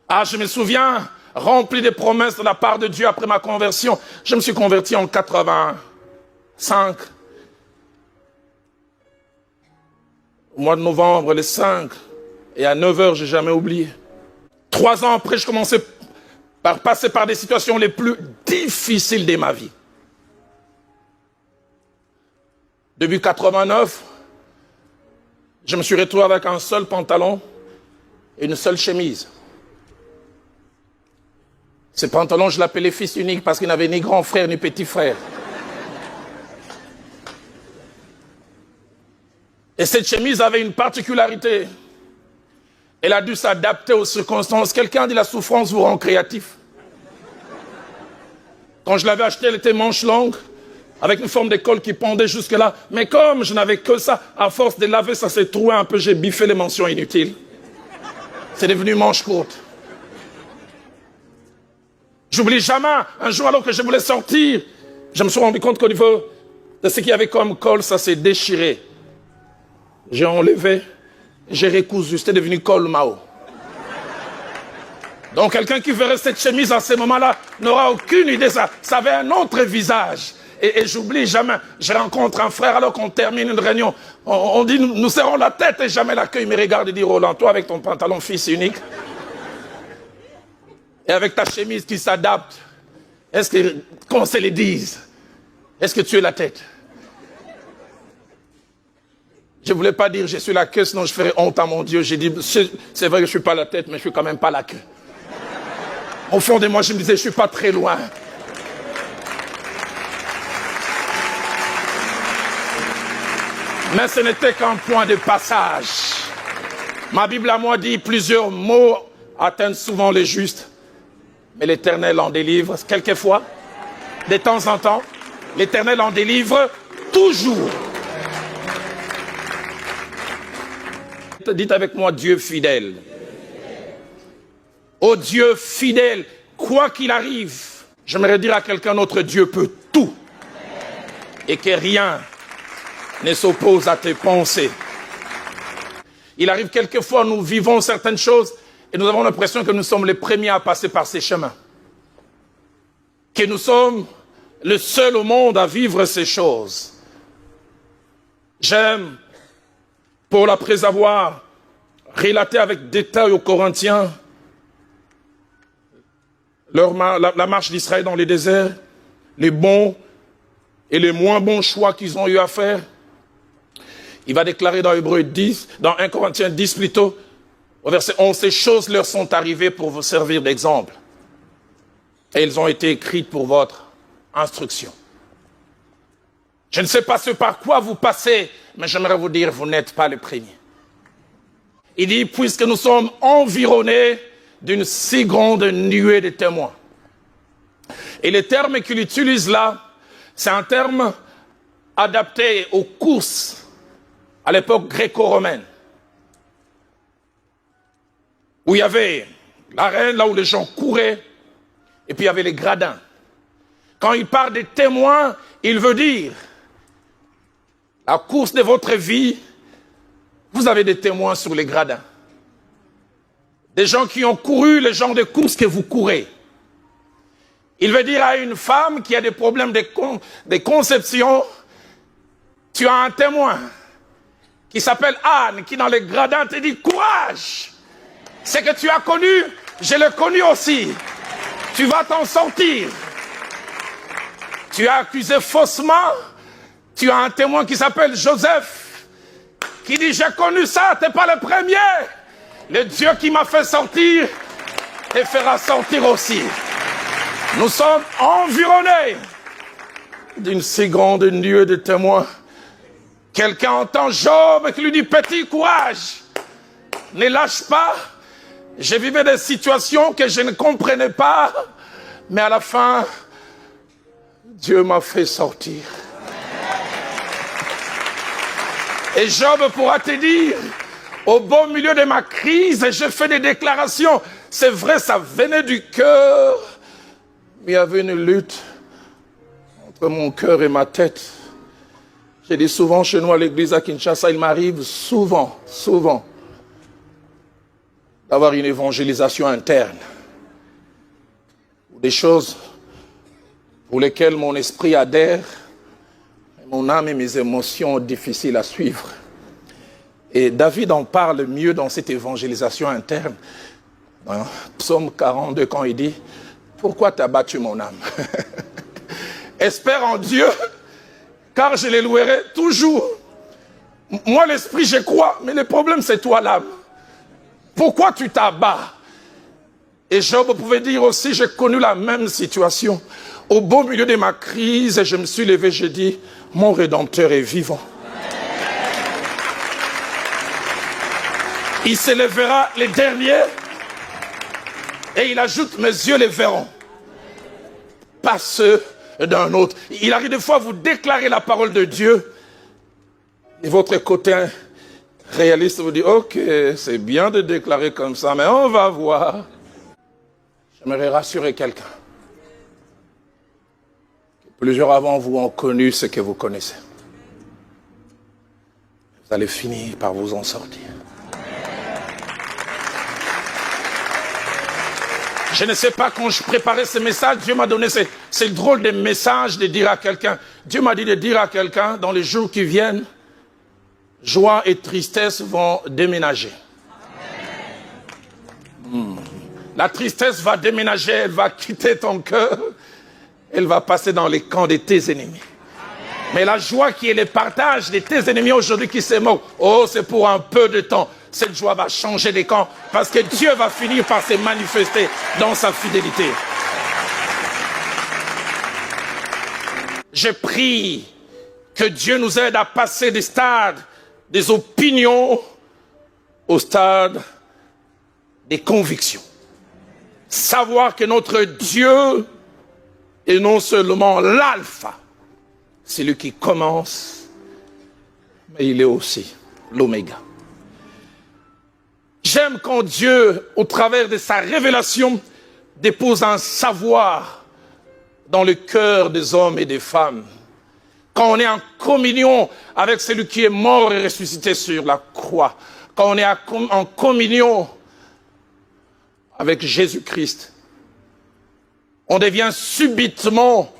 Ah, je me souviens, rempli de promesses de la part de Dieu après ma conversion. Je me suis converti en 85. Au mois de novembre, le 5. Et à 9 h, je n'ai jamais oublié. 3 ans après, je commençais par passer par des situations les plus difficiles de ma vie. Depuis 89, je me suis retrouvé avec un seul pantalon et une seule chemise. Ce pantalon, je l'appelais fils unique parce qu'il n'avait ni grand frère ni petit frère. Et cette chemise avait une particularité. Elle a dû s'adapter aux circonstances. Quelqu'un dit la souffrance vous rend créatif. Quand je l'avais acheté, elle était manche longue, avec une forme de col qui pendait jusque-là. Mais comme je n'avais que ça, à force de laver, ça s'est troué un peu, j'ai biffé les mentions inutiles. C'est devenu manche courte. J'oublie jamais, un jour alors que je voulais sortir, je me suis rendu compte qu'au niveau de ce qu'il y avait comme col, ça s'est déchiré. J'ai enlevé, j'ai recousu, c'était devenu col Mao. Donc quelqu'un qui verrait cette chemise à ce moment-là n'aura aucune idée, ça avait un autre visage. Et j'oublie jamais, je rencontre un frère alors qu'on termine une réunion, on dit nous serrons la tête et jamais la queue, il me regarde et dit Roland, toi avec ton pantalon fils unique, et avec ta chemise qui s'adapte, est-ce que, qu'on se le dise, est-ce que tu es la tête? Je ne voulais pas dire je suis la queue, sinon je ferais honte à mon Dieu. J'ai dit, c'est vrai que je ne suis pas la tête, mais je ne suis quand même pas la queue. Au fond de moi, je me disais, je ne suis pas très loin. Mais ce n'était qu'un point de passage. Ma Bible à moi dit, plusieurs maux atteignent souvent les justes, mais l'Éternel en délivre quelquefois, de temps en temps. L'Éternel en délivre toujours. Dites avec moi, Dieu fidèle. Oh Dieu fidèle, quoi qu'il arrive, j'aimerais dire à quelqu'un, notre Dieu peut tout. Et que rien ne s'oppose à tes pensées. Il arrive quelquefois, nous vivons certaines choses et nous avons l'impression que nous sommes les premiers à passer par ces chemins. Que nous sommes le seul au monde à vivre ces choses. J'aime, Paul, après avoir relaté avec détail aux Corinthiens la marche d'Israël dans les déserts, les bons et les moins bons choix qu'ils ont eu à faire, il va déclarer dans Hébreux 10, dans 1 Corinthiens 10 plutôt, au verset 11, ces choses leur sont arrivées pour vous servir d'exemple. Et elles ont été écrites pour votre instruction. Je ne sais pas ce par quoi vous passez, mais j'aimerais vous dire, vous n'êtes pas les premiers. Il dit, puisque nous sommes environnés d'une si grande nuée de témoins. Et le terme qu'il utilise là, c'est un terme adapté aux courses à l'époque gréco-romaine. Où il y avait l'arène, là où les gens couraient, et puis il y avait les gradins. Quand il parle des témoins, il veut dire la course de votre vie, vous avez des témoins sur les gradins. Des gens qui ont couru les genres de courses que vous courez. Il veut dire à une femme qui a des problèmes de conception, tu as un témoin qui s'appelle Anne, qui dans les gradins te dit courage. Ce que tu as connu, je l'ai connu aussi. Tu vas t'en sortir. Tu as accusé faussement, tu as un témoin qui s'appelle Joseph, qui dit j'ai connu ça, t'es pas le premier. Le Dieu qui m'a fait sortir te fera sortir aussi. Nous sommes environnés d'une si grande nuée de témoins. Quelqu'un entend Job qui lui dit petit courage, ne lâche pas. Je vivais des situations que je ne comprenais pas, mais à la fin, Dieu m'a fait sortir. Et Job pourra te dire, au beau milieu de ma crise, j'ai fait des déclarations. C'est vrai, ça venait du cœur. Mais il y avait une lutte entre mon cœur et ma tête. J'ai dit souvent chez nous à l'église à Kinshasa, il m'arrive souvent, d'avoir une évangélisation interne. Des choses pour lesquelles mon esprit adhère, mon âme et mes émotions difficiles à suivre. Et David en parle mieux dans cette évangélisation interne. Dans Psaume 42, quand il dit « Pourquoi t'as battu mon âme ?» Espère en Dieu, car je les louerai toujours. Moi, l'esprit, je crois, mais le problème, c'est toi, l'âme. Pourquoi tu t'abats? Et Job pouvait dire aussi, j'ai connu la même situation. Au beau milieu de ma crise, je me suis levé, j'ai dit, mon Rédempteur est vivant. Il se lèvera les derniers, et il ajoute, mes yeux les verront. Pas ceux d'un autre. Il arrive des fois à vous déclarer la parole de Dieu, et votre côté réaliste vous dit, ok, c'est bien de déclarer comme ça, mais on va voir. J'aimerais rassurer quelqu'un. Plusieurs avant vous ont connu ce que vous connaissez. Vous allez finir par vous en sortir. Je ne sais pas, quand je préparais ce message, Dieu m'a donné ce drôle de message de dire à quelqu'un. Dieu m'a dit de dire à quelqu'un, dans les jours qui viennent, joie et tristesse vont déménager. La tristesse va déménager, elle va quitter ton cœur, elle va passer dans les camps de tes ennemis. Mais la joie qui est le partage de tes ennemis aujourd'hui qui se moquent, oh, c'est pour un peu de temps. Cette joie va changer les camps parce que Dieu va finir par se manifester dans sa fidélité. Je prie que Dieu nous aide à passer des stades, des opinions, au stade des convictions. Savoir que notre Dieu est non seulement l'alpha, c'est lui qui commence, mais il est aussi l'oméga. J'aime quand Dieu, au travers de sa révélation, dépose un savoir dans le cœur des hommes et des femmes. Quand on est en communion avec celui qui est mort et ressuscité sur la croix. Quand on est en communion avec Jésus-Christ. On devient subitement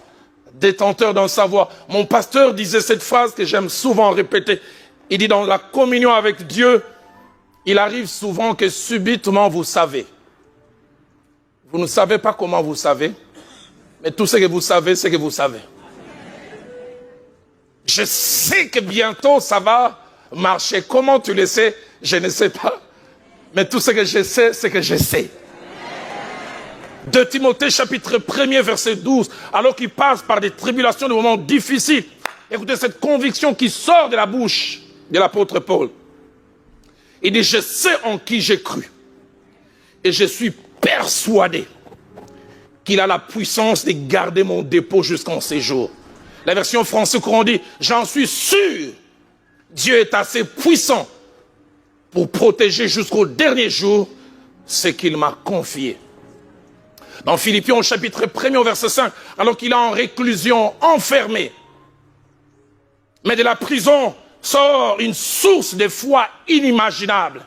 détenteur d'un savoir. Mon pasteur disait cette phrase que j'aime souvent répéter. Il dit, dans la communion avec Dieu, il arrive souvent que subitement vous savez. Vous ne savez pas comment vous savez, mais tout ce que vous savez, c'est que vous savez. Je sais que bientôt ça va marcher. Comment tu le sais? Je ne sais pas. Mais tout ce que je sais, c'est que je sais. 2 Timothée chapitre 1er verset 12, alors qu'il passe par des tribulations, des moments difficiles. Écoutez cette conviction qui sort de la bouche de l'apôtre Paul. Il dit, je sais en qui j'ai cru. Et je suis persuadé qu'il a la puissance de garder mon dépôt jusqu'en séjour. La version française courant dit, j'en suis sûr, Dieu est assez puissant pour protéger jusqu'au dernier jour ce qu'il m'a confié. Dans Philippiens au chapitre 1er au verset 5, alors qu'il est en réclusion, enfermé, mais de la prison sort une source de foi inimaginable.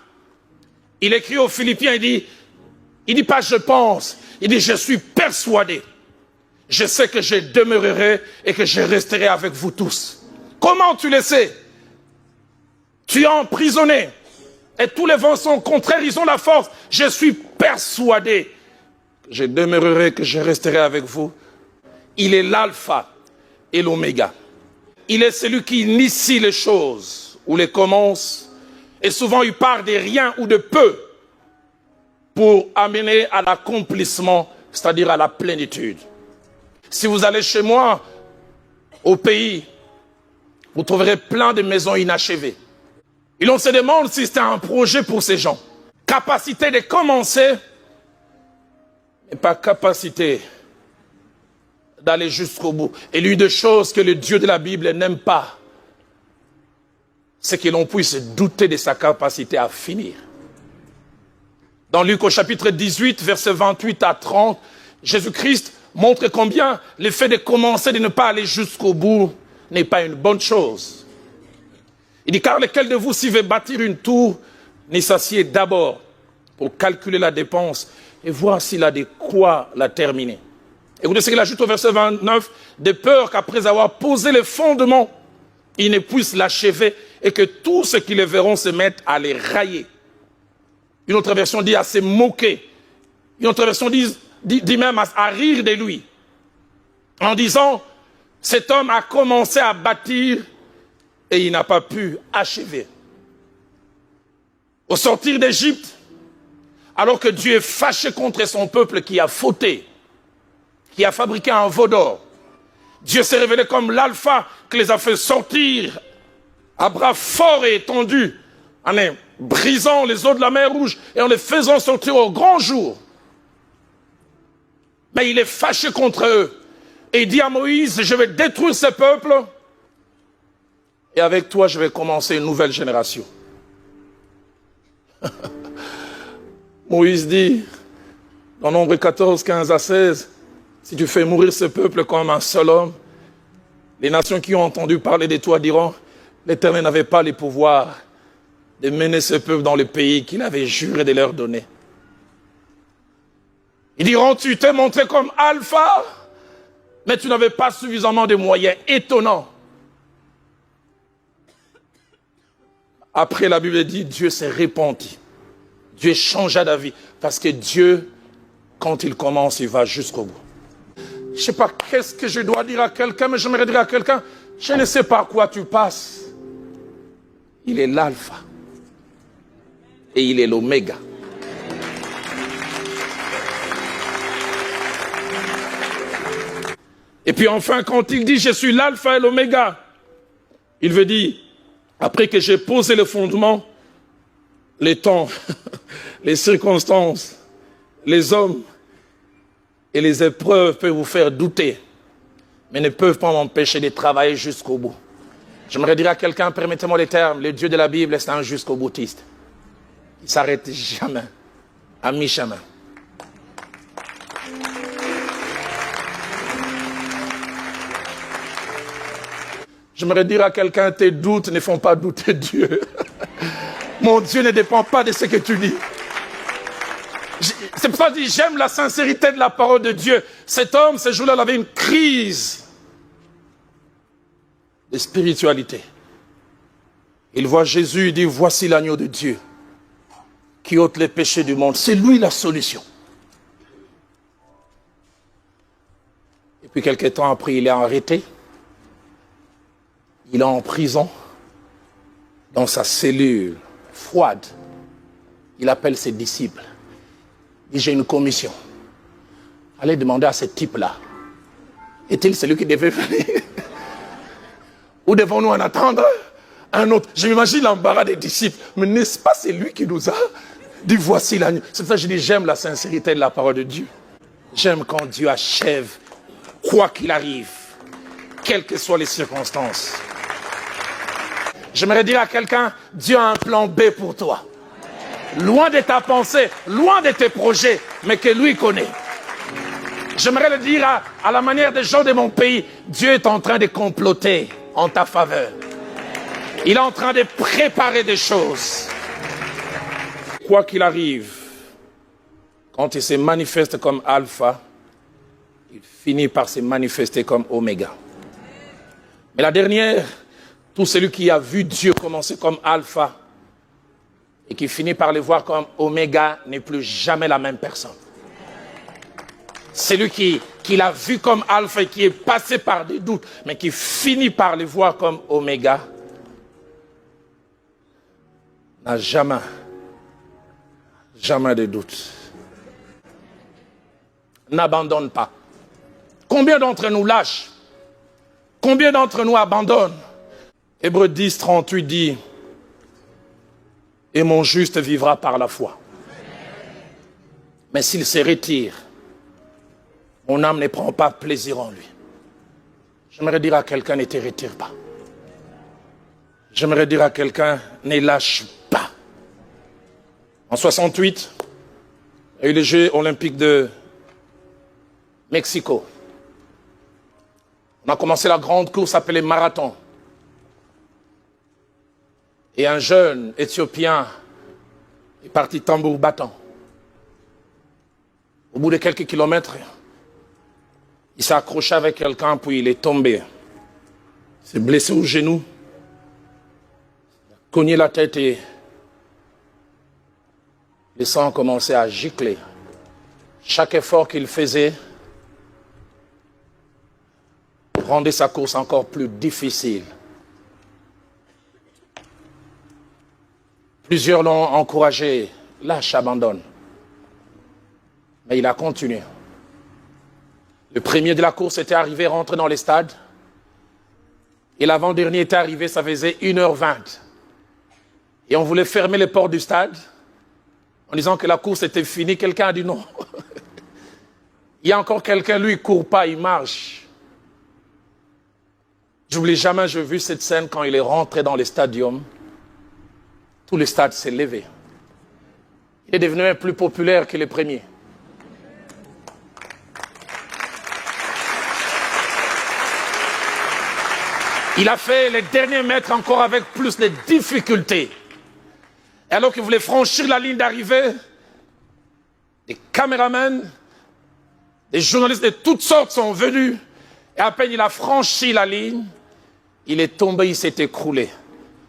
Il écrit aux Philippiens, il dit pas je pense, il dit je suis persuadé. Je sais que je demeurerai et que je resterai avec vous tous. Comment tu le sais? Tu es emprisonné et tous les vents sont contraires, ils ont la force. Je suis persuadé que je demeurerai, que je resterai avec vous. Il est l'alpha et l'oméga. Il est celui qui initie les choses ou les commence. Et souvent il part de rien ou de peu pour amener à l'accomplissement, c'est-à-dire à la plénitude. Si vous allez chez moi, au pays, vous trouverez plein de maisons inachevées. Et l'on se demande si c'est un projet pour ces gens. Capacité de commencer, mais pas capacité d'aller jusqu'au bout. Et l'une des choses que le Dieu de la Bible n'aime pas, c'est que l'on puisse douter de sa capacité à finir. Dans Luc au chapitre 18, versets 28 à 30, Jésus-Christ montre combien le fait de commencer, de ne pas aller jusqu'au bout, n'est pas une bonne chose. Il dit, car lequel de vous, s'il veut bâtir une tour, ne s'assied d'abord pour calculer la dépense et voir s'il a de quoi la terminer. Écoutez ce qu'il ajoute au verset 29, de peur qu'après avoir posé les fondements, ils ne puissent l'achever et que tous ceux qui les verront se mettent à les railler. Une autre version dit à se moquer. Une autre version dit même à rire de lui. En disant, cet homme a commencé à bâtir et il n'a pas pu achever. Au sortir d'Égypte, alors que Dieu est fâché contre son peuple qui a fauté, qui a fabriqué un veau d'or, Dieu s'est révélé comme l'alpha qui les a fait sortir à bras forts et étendus, en brisant les eaux de la mer Rouge et en les faisant sortir au grand jour. Mais il est fâché contre eux. Et il dit à Moïse, je vais détruire ce peuple et avec toi je vais commencer une nouvelle génération. Moïse dit, dans Nombre 14, 15 à 16, si tu fais mourir ce peuple comme un seul homme, les nations qui ont entendu parler de toi diront, l'Éternel n'avait pas les pouvoirs de mener ce peuple dans le pays qu'il avait juré de leur donner. Ils diront, tu t'es montré comme alpha, mais tu n'avais pas suffisamment de moyens. Étonnant. Après, la Bible dit, Dieu s'est repenti. Dieu changea d'avis. Parce que Dieu, quand il commence, il va jusqu'au bout. Je ne sais pas qu'est-ce que je dois dire à quelqu'un, mais j'aimerais dire à quelqu'un, je ne sais par quoi tu passes. Il est l'alpha. Et il est l'oméga. Et puis enfin, quand il dit, je suis l'alpha et l'oméga, il veut dire, après que j'ai posé le fondement, les temps, les circonstances, les hommes et les épreuves peuvent vous faire douter, mais ne peuvent pas m'empêcher de travailler jusqu'au bout. J'aimerais dire à quelqu'un, permettez-moi les termes, le Dieu de la Bible est un jusqu'au boutiste. Il ne s'arrête jamais, à mi-chemin. J'aimerais dire à quelqu'un, tes doutes ne font pas douter Dieu. Mon Dieu ne dépend pas de ce que tu dis. C'est pour ça que je dis, j'aime la sincérité de la parole de Dieu. Cet homme, ce jour-là, il avait une crise de spiritualité. Il voit Jésus, il dit, voici l'agneau de Dieu qui ôte les péchés du monde. C'est lui la solution. Et puis quelques temps après, il est arrêté. Il est en prison, dans sa cellule froide. Il appelle ses disciples. Il dit, j'ai une commission. Allez demander à ce type-là, est-il celui qui devait venir? Ou devons-nous en attendre un autre? Je m'imagine l'embarras des disciples. Mais n'est-ce pas celui qui nous a dit, voici l'agneau? C'est pour ça que je dis, j'aime la sincérité de la parole de Dieu. J'aime quand Dieu achève, quoi qu'il arrive, quelles que soient les circonstances. J'aimerais dire à quelqu'un, Dieu a un plan B pour toi. Loin de ta pensée, loin de tes projets, mais que lui connaît. J'aimerais le dire à la manière des gens de mon pays, Dieu est en train de comploter en ta faveur. Il est en train de préparer des choses. Quoi qu'il arrive, quand il se manifeste comme alpha, il finit par se manifester comme oméga. Mais la dernière, tout celui qui a vu Dieu commencer comme alpha et qui finit par le voir comme oméga n'est plus jamais la même personne. Celui qui l'a vu comme alpha et qui est passé par des doutes, mais qui finit par le voir comme oméga, n'a jamais de doute. N'abandonne pas. Combien d'entre nous lâchent? Combien d'entre nous abandonnent? Hébreux 10, 38 dit, et mon juste vivra par la foi. Mais s'il se retire, mon âme ne prend pas plaisir en lui. J'aimerais dire à quelqu'un, ne te retire pas. J'aimerais dire à quelqu'un, ne lâche pas. En 68, il y a eu les Jeux olympiques de Mexico. On a commencé la grande course appelée marathon. Et un jeune Éthiopien est parti tambour battant. Au bout de quelques kilomètres, il s'est accroché avec quelqu'un, puis il est tombé. Il s'est blessé au genou, il a cogné la tête et le sang a commencé à gicler. Chaque effort qu'il faisait rendait sa course encore plus difficile. Plusieurs l'ont encouragé, lâche, abandonne. Mais il a continué. Le premier de la course était arrivé, rentré dans les stades. Et l'avant-dernier était arrivé, ça faisait 1h20. Et on voulait fermer les portes du stade en disant que la course était finie. Quelqu'un a dit non. Il y a encore quelqu'un, lui, il ne court pas, il marche. J'oublie jamais, j'ai vu cette scène quand il est rentré dans le stadium. Tout le stade s'est levé. Il est devenu un plus populaire que les premiers. Il a fait les derniers mètres encore avec plus de difficultés. Et alors qu'il voulait franchir la ligne d'arrivée, des caméramans, des journalistes de toutes sortes sont venus. Et à peine il a franchi la ligne, il est tombé, il s'est écroulé.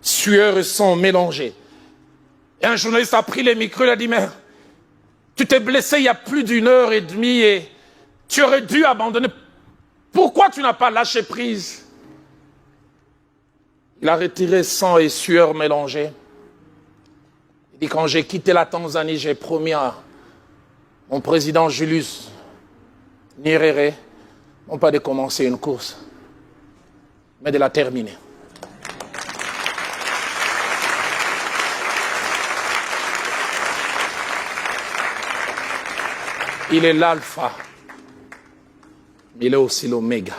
Sueur et sang mélangés. Et un journaliste a pris les micros, il a dit, mais tu t'es blessé il y a plus d'1h30 et tu aurais dû abandonner. Pourquoi tu n'as pas lâché prise? Il a retiré sang et sueur mélangés. Il dit, quand j'ai quitté la Tanzanie, j'ai promis à mon président Julius Nyerere, non pas de commencer une course, mais de la terminer. Il est l'alpha, mais il est aussi l'oméga.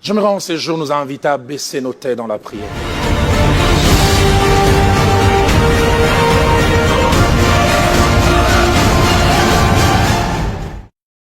J'aimerais en ce jour nous inviter à baisser nos têtes dans la prière.